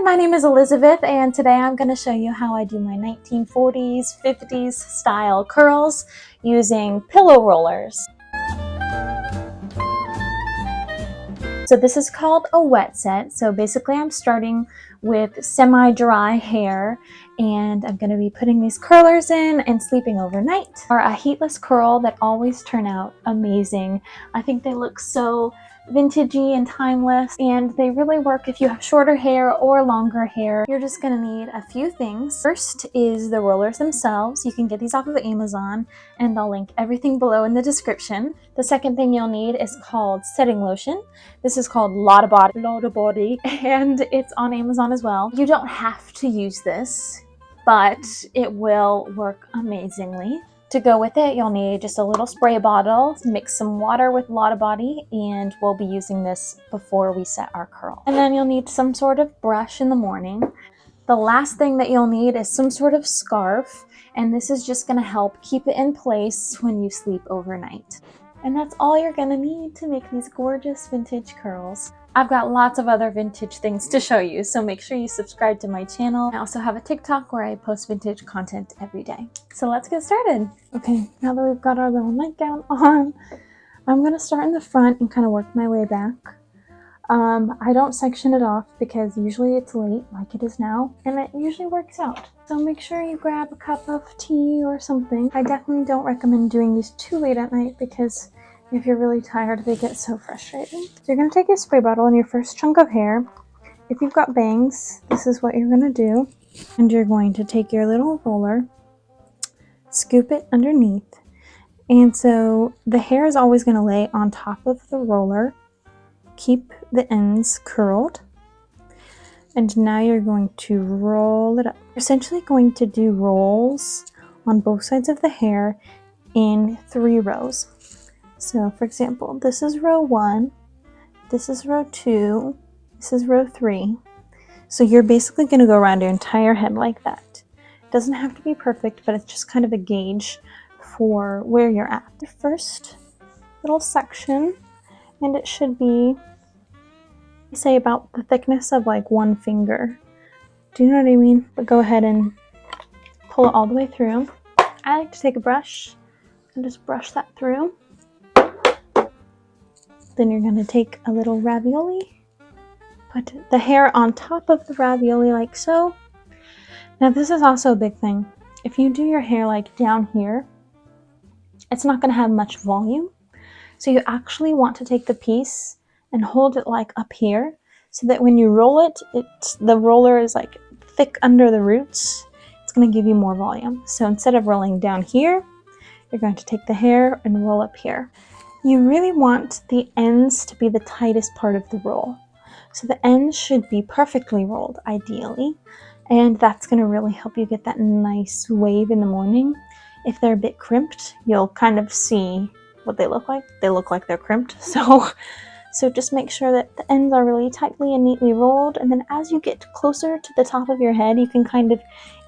my name is Elizabeth, and today I'm going to show you how I do my 1940s, 50s style curls using pillow rollers. So this is called a wet set. So basically I'm starting with semi-dry hair, and I'm going to be putting these curlers in and sleeping overnight. Are a heatless curl that always turn out amazing. I think they look so vintagey and timeless, and they really work if you have shorter hair or longer hair. You're just gonna need a few things. First is the rollers themselves. You can get these off of Amazon, and I'll link everything below in the description. The second thing you'll need is called setting lotion. This is called Lotta Body, and it's on Amazon as well. You don't have to use this, but it will work amazingly. To go with it, you'll need just a little spray bottle, mix some water with Lotta Body, and we'll be using this before we set our curl. And then you'll need some sort of brush in the morning. The last thing that you'll need is some sort of scarf, and this is just gonna help keep it in place when you sleep overnight. And that's all you're gonna need to make these gorgeous vintage curls. I've got lots of other vintage things to show you, so make sure you subscribe to my channel. I also have a TikTok where I post vintage content every day. So let's get started. Okay, now that we've got our little nightgown on, I'm gonna start in the front and kind of work my way back. I don't section it off because usually it's late, like it is now, and it usually works out. So make sure you grab a cup of tea or something. I definitely don't recommend doing these too late at night because if you're really tired, they get so frustrating. So you're going to take your spray bottle and your first chunk of hair. If you've got bangs, this is what you're going to do. And you're going to take your little roller, scoop it underneath. And so the hair is always going to lay on top of the roller. Keep the ends curled. And now you're going to roll it up. You're essentially going to do rolls on both sides of the hair in 3 rows. So for example, this is row 1, this is row 2, this is row 3. So you're basically going to go around your entire head like that. It doesn't have to be perfect, but it's just kind of a gauge for where you're at. The first little section, and it should be, say, about the thickness of like 1 finger. Do you know what I mean? But go ahead and pull it all the way through. I like to take a brush and just brush that through. Then you're going to take a little ravioli, put the hair on top of the ravioli like so. Now this is also a big thing. If you do your hair like down here, it's not going to have much volume. So you actually want to take the piece and hold it like up here so that when you roll it, the roller is like thick under the roots. It's going to give you more volume. So instead of rolling down here, you're going to take the hair and roll up here. You really want the ends to be the tightest part of the roll. So the ends should be perfectly rolled, ideally, and that's going to really help you get that nice wave in the morning. If they're a bit crimped, you'll kind of see what they look like. They look like they're crimped, so just make sure that the ends are really tightly and neatly rolled, and then as you get closer to the top of your head, you can kind of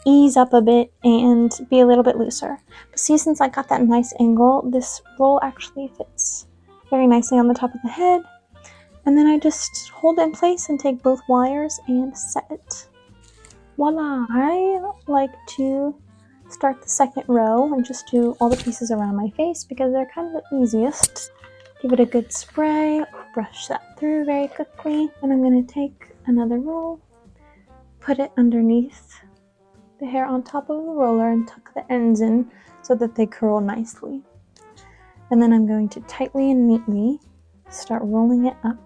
ease up a bit and be a little bit looser. But see, since I got that nice angle, this roll actually fits very nicely on the top of the head. And then I just hold it in place and take both wires and set it. Voila! I like to start the second row and just do all the pieces around my face because they're kind of the easiest. Give it a good spray, brush that through very quickly, and I'm going to take another roll, put it underneath the hair on top of the roller and tuck the ends in so that they curl nicely. And then I'm going to tightly and neatly start rolling it up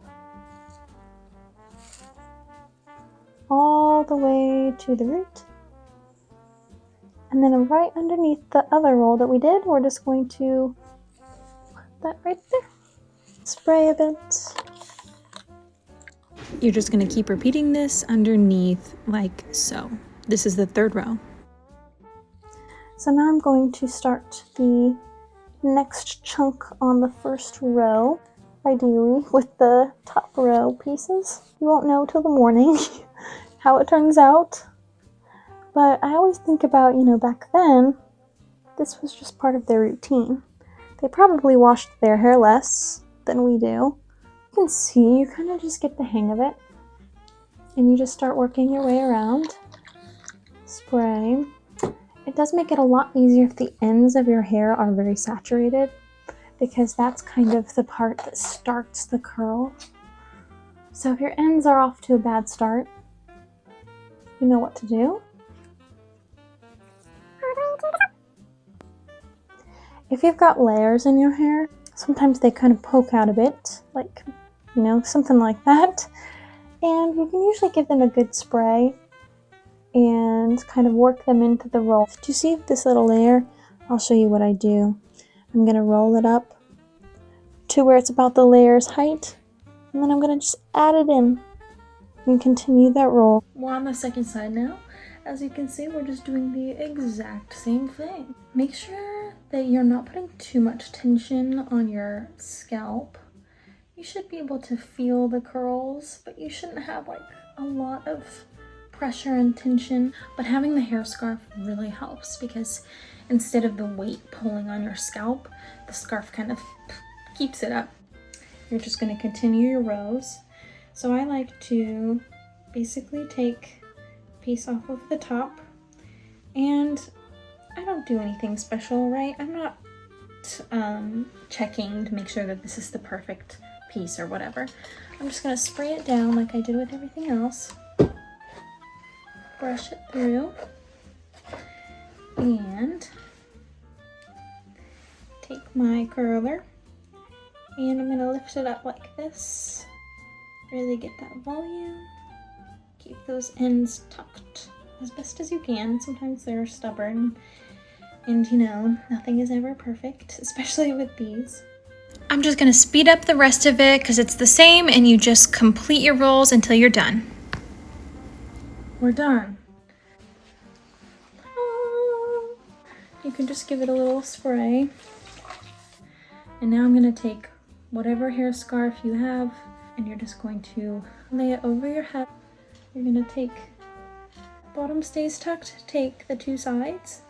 all the way to the root. And then right underneath the other roll that we did, we're just going to put that right there. Spray a bit. You're just going to keep repeating this underneath like so. This is the 3rd row. So now I'm going to start the next chunk on the first row, ideally with the top row pieces. You won't know till the morning how it turns out. But I always think about, back then, this was just part of their routine. They probably washed their hair less than we do. You can see, you kind of just get the hang of it. and you just start working your way around. Spray. It does make it a lot easier if the ends of your hair are very saturated, because that's kind of the part that starts the curl. So if your ends are off to a bad start, you know what to do. If you've got layers in your hair, sometimes they kind of poke out a bit, like, you know, something like that. And you can usually give them a good spray and kind of work them into the roll. Do you see this little layer? I'll show you what I do. I'm going to roll it up to where it's about the layer's height, and then I'm going to just add it in and continue that roll. We're on the second side now. As you can see, we're just doing the exact same thing. Make sure that you're not putting too much tension on your scalp. You should be able to feel the curls, but you shouldn't have like a lot of pressure and tension. But having the hair scarf really helps, because instead of the weight pulling on your scalp, the scarf kind of keeps it up. You're just going to continue your rows. So I like to basically take a piece off of the top, and I don't do anything special, right? I'm not checking to make sure that this is the perfect piece or whatever. I'm just going to spray it down like I did with everything else. Brush it through and take my curler, and I'm going to lift it up like this. Really get that volume. Keep those ends tucked as best as you can. Sometimes they're stubborn, and you know, nothing is ever perfect, especially with these. I'm just going to speed up the rest of it because it's the same, and you just complete your rolls until you're done. We're done. You can just give it a little spray. And now I'm going to take whatever hair scarf you have, and you're just going to lay it over your head. You're going to take, bottom stays tucked, take the two sides,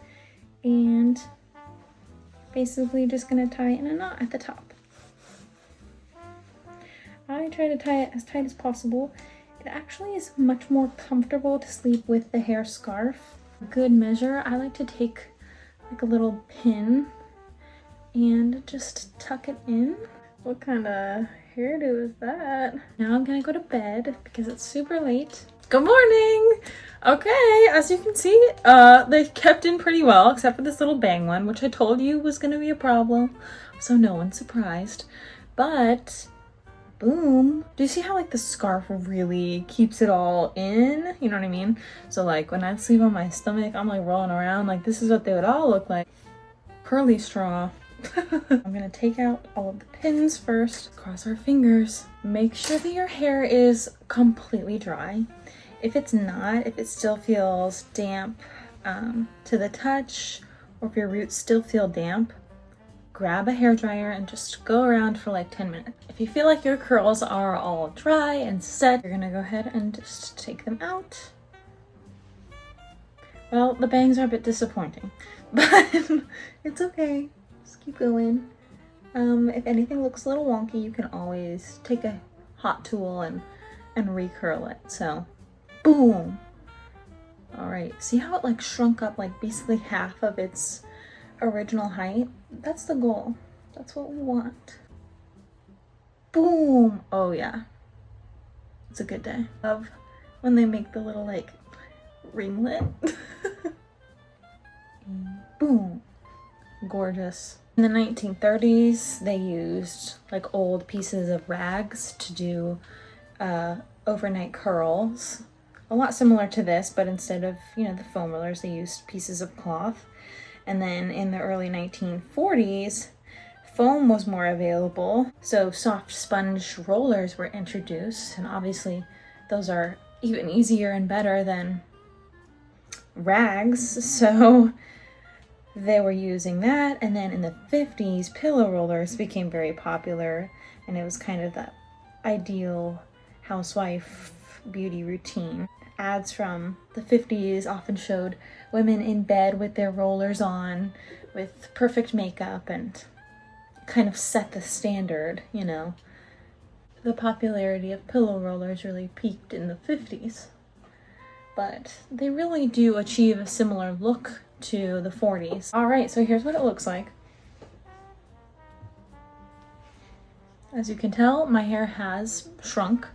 and basically just going to tie it in a knot at the top. I try to tie it as tight as possible. It actually is much more comfortable to sleep with the hair scarf. Good measure, I like to take like a little pin and just tuck it in. What kind of hairdo is that? Now I'm gonna go to bed because it's super late. Good morning! Okay, as you can see, they kept in pretty well, except for this little bang one, which I told you was gonna be a problem, so no one's surprised. But boom. Do you see how like the scarf really keeps it all in? You know what I mean? So like when I sleep on my stomach, I'm like rolling around, like this is what they would all look like. Curly straw. I'm gonna take out all of the pins first. Cross our fingers. Make sure that your hair is completely dry. If it's not, if it still feels damp to the touch, or if your roots still feel damp, grab a hairdryer and just go around for like 10 minutes. If you feel like your curls are all dry and set, you're gonna go ahead and just take them out. Well, the bangs are a bit disappointing, but it's okay. Just keep going. If anything looks a little wonky, you can always take a hot tool and recurl it. So, boom. All right, see how it like shrunk up like basically half of its original height? That's the goal. That's what we want. Boom. Oh yeah, it's a good day. Love when they make the little like ringlet. Boom. Gorgeous. In the 1930s, they used like old pieces of rags to do overnight curls. A lot similar to this, but instead of, you know, the foam rollers, they used pieces of cloth. And then in the early 1940s, foam was more available, so soft sponge rollers were introduced, and obviously those are even easier and better than rags, so they were using that. And then in the 50s, pillow rollers became very popular, and it was kind of the ideal housewife beauty routine. Ads from the 50s often showed women in bed with their rollers on, with perfect makeup, and kind of set the standard, you know. the popularity of pillow rollers really peaked in the 50s, but they really do achieve a similar look to the 40s. All right, so here's what it looks like. As you can tell, my hair has shrunk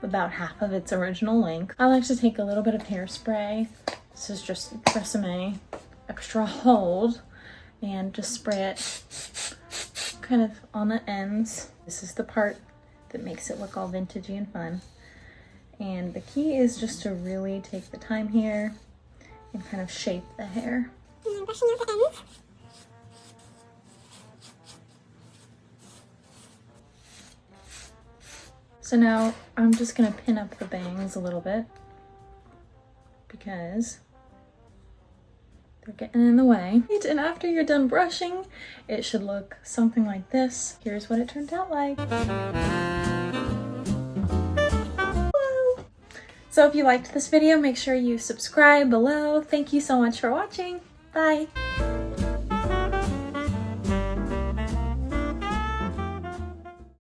about half of its original length. I like to take a little bit of hairspray. This is just Tresemme Extra Hold, and just spray it kind of on the ends. This is the part that makes it look all vintagey and fun. And the key is just to really take the time here and kind of shape the hair. And then brushing out the ends. So now I'm just gonna pin up the bangs a little bit because they're getting in the way. And after you're done brushing, it should look something like this. Here's what it turned out like. Woo! So if you liked this video, make sure you subscribe below. Thank you so much for watching. Bye.